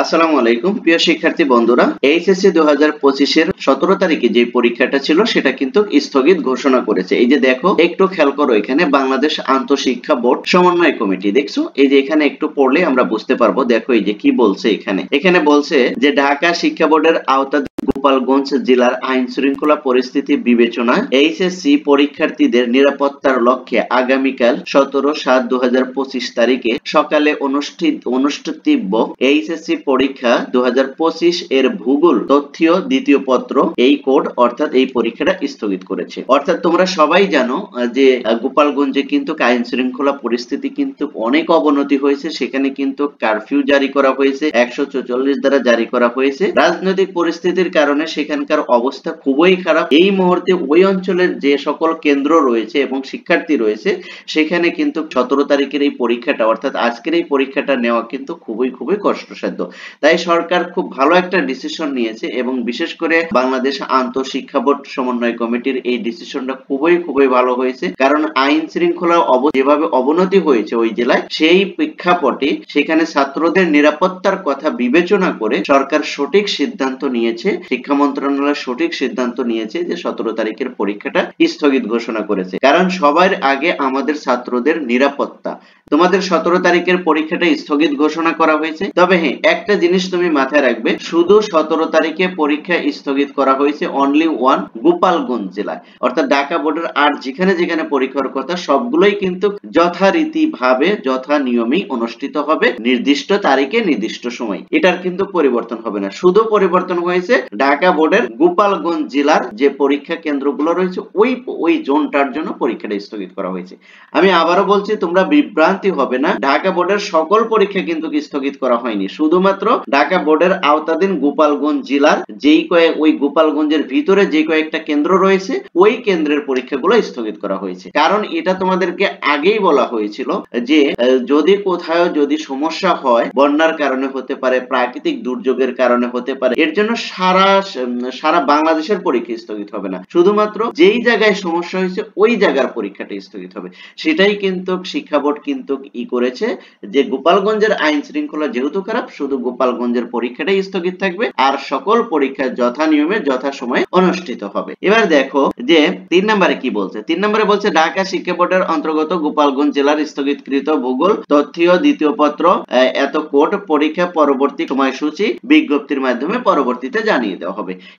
আসসালামু আলাইকুম প্রিয় শিক্ষার্থী বন্ধুরা, এইচএসসি 2025 এর 17 তারিখে যে পরীক্ষাটা ছিল সেটা কিন্তু স্থগিত ঘোষণা করেছে। এই যে দেখো, একটু খেয়াল করো, এখানে বাংলাদেশ আন্তঃশিক্ষা বোর্ড সমন্বয় কমিটি, দেখছো? এই যে এখানে একটু পড়লে আমরা বুঝতে পারবো। দেখো এই যে কি বলছে, এখানে বলছে যে ঢাকা শিক্ষা বোর্ডের আওতাধীন গোপালগঞ্জ জেলার আইন শৃঙ্খলা পরিস্থিতি বিবেচনায় এইচএসসি পরীক্ষার্থীদের নিরাপত্তার লক্ষ্যে আগামীকাল 17/7/2025 তারিখে সকালে অনুষ্ঠিতব্য এইচএসসি পরীক্ষা 2025 এর ভূগোল তথ্য দ্বিতীয় পত্র এই কোড অর্থাৎ এই পরীক্ষাটা স্থগিত করেছে। অর্থাৎ তোমরা সবাই জানো যে গোপালগঞ্জে কিন্তু আইন শৃঙ্খলা পরিস্থিতি কিন্তু অনেক অবনতি হয়েছে। সেখানে কিন্তু কারফিউ জারি করা হয়েছে, 144 দ্বারা জারি করা হয়েছে। রাজনৈতিক পরিস্থিতির কারণে সেখানকার অবস্থা খুবই খারাপ। এই মুহূর্তে ওই অঞ্চলের যে সকল কেন্দ্র রয়েছে এবং শিক্ষার্থী রয়েছে সেখানে কিন্তু 17 তারিখের এই পরীক্ষাটা অর্থাৎ আজকের এই পরীক্ষাটা নেওয়া কিন্তু খুবই কষ্টসাধ্য। তাই সরকার খুব ভালো একটা ডিসিশন নিয়েছে এবং বিশেষ করে বাংলাদেশ আন্তঃশিক্ষা বোর্ড সমন্বয় কমিটির এই ডিসিশনটা খুবই ভালো হয়েছে। কারণ আইন শৃঙ্খলা যেভাবে অবনতি হয়েছে ওই জেলায়, সেই প্রেক্ষাপটে সেখানে ছাত্রদের নিরাপত্তার কথা বিবেচনা করে সরকার সঠিক সিদ্ধান্ত নিয়েছে, শিক্ষা মন্ত্রণালয় সঠিক সিদ্ধান্ত নিয়েছে যে 17 তারিখের পরীক্ষাটা স্থগিত ঘোষণা করেছে। কারণ সবার আগে আমাদের ছাত্রদের নিরাপত্তা। তোমাদের 17 তারিখের পরীক্ষাটা স্থগিত ঘোষণা করা হয়েছে। তবে হ্যাঁ, একটা জিনিস তুমি মাথায় রাখবে, শুধু 17 তারিখে পরীক্ষা স্থগিত করা হয়েছে অনলি ওয়ান গোপালগঞ্জ জেলায়। অর্থাৎ ঢাকা বোর্ডের আর যেখানে পরীক্ষার কথা সবগুলোই কিন্তু যথারীতিভাবে যথা নিয়মেই অনুষ্ঠিত হবে, নির্দিষ্ট তারিখে নির্দিষ্ট সময়। এটার কিন্তু পরিবর্তন হবে না। শুধু পরিবর্তন হয়েছে ঢাকা বোর্ডের গোপালগঞ্জ জেলার যে পরীক্ষা কেন্দ্রগুলো রয়েছে ওই জোনটার জন্য পরীক্ষাটা স্থগিত করা হয়েছে। আমি আবারও বলছি, তোমরা বিভ্রান্তি হবে না, ঢাকা বোর্ডের সকল পরীক্ষা কিন্তু স্থগিত করা হয়নি। শুধুমাত্র ঢাকা বোর্ডের আওতাধীন গোপালগঞ্জ জেলার ওই গোপালগঞ্জের ভিতরে যে কয়েকটা কেন্দ্র রয়েছে ওই কেন্দ্রের পরীক্ষাগুলো স্থগিত করা হয়েছে। কারণ এটা তোমাদেরকে আগেই বলা হয়েছিল যে যদি কোথাও যদি সমস্যা হয়, বন্যার কারণে হতে পারে, প্রাকৃতিক দুর্যোগের কারণে হতে পারে, এর জন্য সারা বাংলাদেশের পরীক্ষা স্থগিত হবে না, শুধুমাত্র যেই জায়গায় সমস্যা হয়েছে ওই জায়গার পরীক্ষাটা স্থগিত হবে। সেটাই কিন্তু শিক্ষা বোর্ড কিন্তু করেছে যে গোপালগঞ্জের আইন শৃঙ্খলা যেহেতু খারাপ, শুধু গোপালগঞ্জের পরীক্ষাটাই স্থগিত থাকবে, আর সকল পরীক্ষা যথা নিয়মে যথা সময়ে অনুষ্ঠিত হবে। এবার দেখো যে 3 নম্বরে কি বলছে। 3 নম্বরে বলছে ঢাকা শিক্ষা বোর্ডের অন্তর্গত গোপালগঞ্জ জেলার স্থগিতকৃত ভূগোল তথ্য দ্বিতীয় পত্র এত কোড পরীক্ষা পরবর্তী সময়সূচি বিজ্ঞপ্তির মাধ্যমে পরবর্তীতে জানিয়ে দেওয়া হবে।